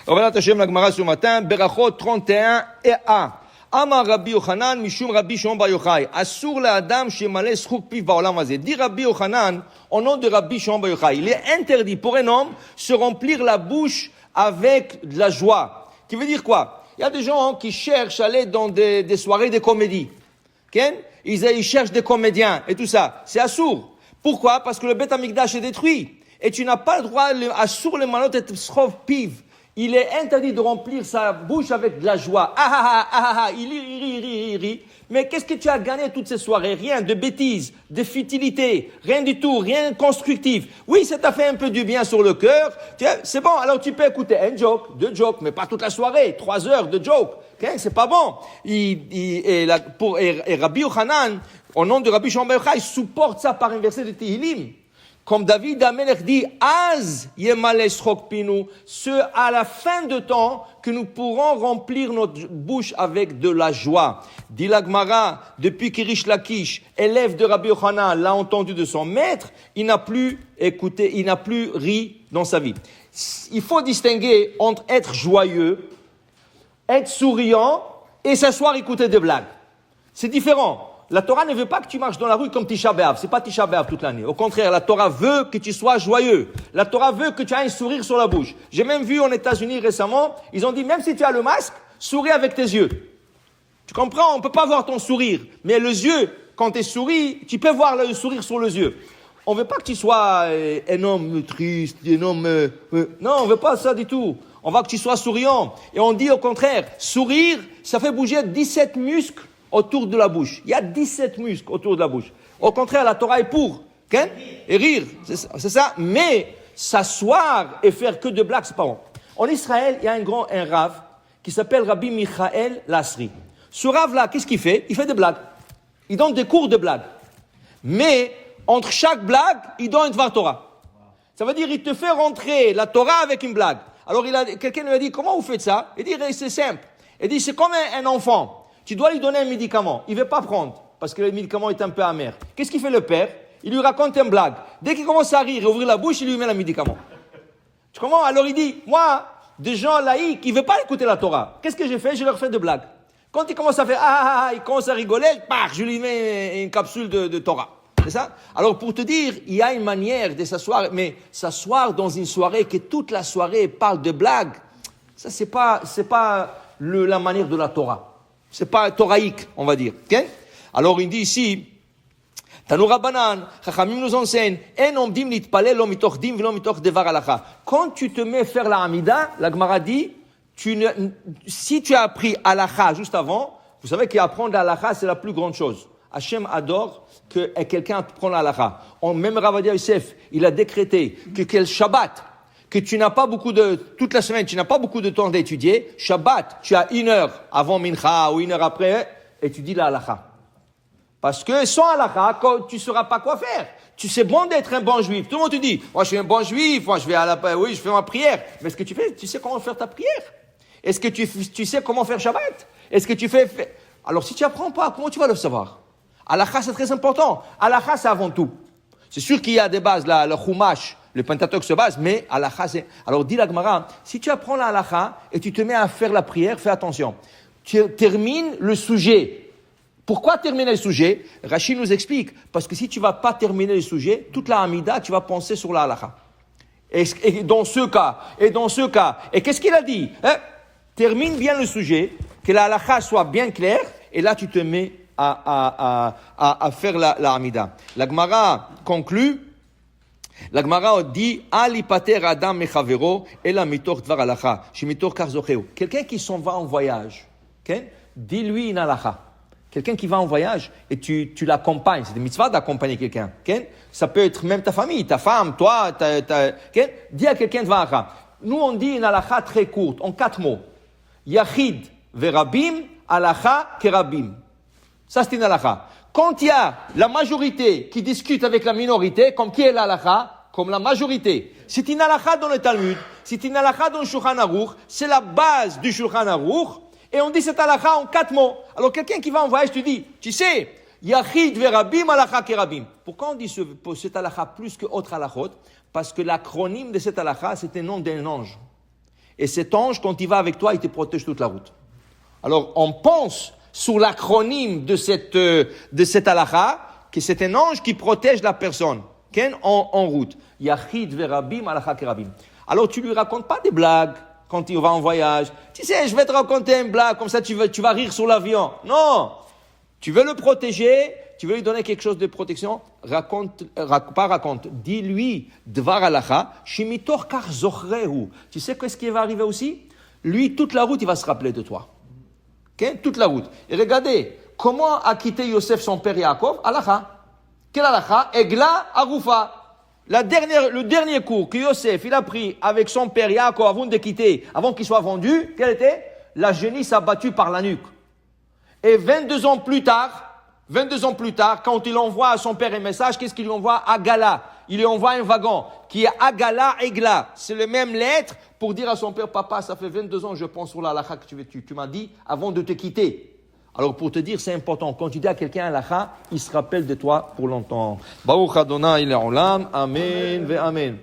Revenons à la Gemara ce matin, Berachot 31 et 1. Amar Rabbi Yochanan, Mishum Rabbi Shimon Bar Yochai. Assur la Adam shemale schuk piv ba'olam hazeh. Dit Rabbi Yochanan, au nom de Rabbi Shimon Bar Yochai, il est interdit pour un homme se remplir la bouche avec de la joie. Qui veut dire quoi? Il y a des gens qui cherchent à aller dans des soirées de comédie. Ils cherchent des comédiens et tout ça. C'est assour. Pourquoi? Parce que le Beth Amikdash est détruit. Et tu n'as pas le droit, assour le malot et schov piv. Il est interdit de remplir sa bouche avec de la joie. Il rit. Mais qu'est-ce que tu as gagné toutes ces soirées? Rien, de bêtises, de futilité, rien du tout, rien de constructif. Oui, ça t'a fait un peu du bien sur le cœur. C'est bon, alors tu peux écouter un joke, 2 jokes, mais pas toute la soirée, 3 heures de joke. C'est pas bon. Et Rabbi Yochanan, au nom de Rabbi Shimon Bar Yochai, supporte ça par un verset de Tehillim. Comme David Amelech dit, Az yemale schok pinu, ce à la fin de temps que nous pourrons remplir notre bouche avec de la joie. Dit la Gemara, depuis qu'Irish Lakish, élève de Rabbi Yochanan, l'a entendu de son maître, il n'a plus écouté, il n'a plus ri dans sa vie. Il faut distinguer entre être joyeux, être souriant et s'asseoir écouter des blagues. C'est différent. La Torah ne veut pas que tu marches dans la rue comme Tisha B'Av. C'est pas Tisha B'Av toute l'année. Au contraire, la Torah veut que tu sois joyeux. La Torah veut que tu aies un sourire sur la bouche. J'ai même vu aux États-Unis récemment, ils ont dit, même si tu as le masque, souris avec tes yeux. Tu comprends? On peut pas voir ton sourire. Mais les yeux, quand tu souris, tu peux voir le sourire sur les yeux. On veut pas que tu sois un homme triste, un homme... Non, on veut pas ça du tout. On veut que tu sois souriant. Et on dit au contraire, sourire, ça fait bouger 17 muscles autour de la bouche. Il y a 17 muscles autour de la bouche. Au contraire, la Torah est pour. Et rire, c'est ça. Mais s'asseoir et faire que de blagues, c'est pas bon. En Israël, il y a un Rav qui s'appelle Rabbi Michael Lasri. Ce Rav-là, qu'est-ce qu'il fait? Il fait des blagues. Il donne des cours de blagues. Mais entre chaque blague, il donne une Dvar Torah. Ça veut dire il te fait rentrer la Torah avec une blague. Alors quelqu'un lui a dit, comment vous faites ça? Il dit, c'est simple. Il dit, c'est comme un enfant. Tu dois lui donner un médicament. Il ne veut pas prendre parce que le médicament est un peu amer. Qu'est-ce qu'il fait le père? Il lui raconte une blague. Dès qu'il commence à rire et ouvrir la bouche, il lui met le médicament. Tu comprends? Alors il dit, moi, des gens laïcs, ils ne veulent pas écouter la Torah. Qu'est-ce que j'ai fait? Je leur fais des blagues. Quand ils commencent à faire ils commencent à rigoler, je lui mets une capsule de Torah. C'est ça? Alors pour te dire, il y a une manière de s'asseoir, mais s'asseoir dans une soirée que toute la soirée parle de blagues, ça c'est pas la manière de la Torah. C'est pas toraïque, on va dire. Okay? Alors il dit ici, Tanoura Banan, Chachamim nous enseigne, quand tu te mets à faire la Hamida, la Gemara dit, si tu as appris halakha juste avant, vous savez qu'apprendre la halakha c'est la plus grande chose. Hachem adore que quelqu'un apprenne la halakha. Même Rav Ovadia Yosef, il a décrété que quel Shabbat, que tu n'as pas toute la semaine, tu n'as pas beaucoup de temps d'étudier. Shabbat, tu as 1 heure avant Mincha ou 1 heure après, et tu dis la halakha. Parce que sans halakha, tu ne sauras pas quoi faire. C'est bon d'être un bon juif. Tout le monde te dit, moi je suis un bon juif, moi je fais ma prière. Mais est-ce que tu sais comment faire ta prière? Est-ce que tu sais comment faire Shabbat? Est-ce que tu fais... Alors si tu apprends pas, comment tu vas le savoir? Halakha c'est très important. Halakha c'est avant tout. C'est sûr qu'il y a des bases, là, le Chumash, le Pentateuch se base, mais halakha, c'est... Alors, dit la Gemara, si tu apprends la halakha et tu te mets à faire la prière, fais attention. Tu termines le sujet. Pourquoi terminer le sujet? Rachid nous explique. Parce que si tu vas pas terminer le sujet, toute la Hamida, tu vas penser sur la halakha. Et dans ce cas, et qu'est-ce qu'il a dit? Termine bien le sujet, que la halakha soit bien claire, et là tu te mets à faire la Hamida. La Gemara conclut. La Gemara dit Ali pater adam mechavero ela mitoch dvar halacha shemitoch kach zocheu. Quelqu'un qui s'en va en voyage, dis-lui une halakha. Quelqu'un qui va en voyage et tu l'accompagnes, c'est une mitzvah d'accompagner quelqu'un. Ça peut être même ta famille, ta femme, toi. Dis à quelqu'un dvar halacha. Nous on dit une halakha très courte, en 4 mots. Yachid verabim halakha kerabim. Ça c'est une halakha. Quand il y a la majorité qui discute avec la minorité, comme qui est la halakha? Comme la majorité. C'est une halakha dans le Talmud, c'est une halakha dans le Shulchan Aruch, c'est la base du Shulchan Aruch, et on dit cette halakha en 4 mots. Alors quelqu'un qui va en voyage te dit, tu sais, Yachid verabim halakha kerabim. Pourquoi on dit cette halakha plus que autre halakhot? Parce que l'acronyme de cette halakha, c'est le nom d'un ange. Et cet ange, quand il va avec toi, il te protège toute la route. Alors, on pense sur l'acronyme de cette halakha que c'est un ange qui protège la personne en route. Yachid verabim halakha kerabim. Alors, tu lui racontes pas des blagues quand il va en voyage. Tu sais, je vais te raconter une blague, comme ça tu vas rire sur l'avion. Non! Tu veux le protéger, tu veux lui donner quelque chose de protection, dis-lui, dvar halakha, shimitor kar zochrehu. Tu sais qu'est-ce qui va arriver aussi? Lui, toute la route, il va se rappeler de toi. Okay? Toute la route. Et regardez, comment a quitté Yosef son père Yaakov? Halakha. Quelle halakha? Egla arufa. Le dernier cours que Yosef, il a pris avec son père Yaakov avant de quitter, avant qu'il soit vendu, quel était? La génisse abattue par la nuque. Et 22 ans plus tard, quand il envoie à son père un message, qu'est-ce qu'il lui envoie? Agala. Il lui envoie un wagon qui est Agala Egla. C'est le même lettre pour dire à son père, papa, ça fait 22 ans, je pense sur la halakha que tu m'as dit avant de te quitter. Alors pour te dire, c'est important. Quand tu dis à quelqu'un halakha, il se rappelle de toi pour longtemps. Baruch Adonai le'olam. Amen ve amen.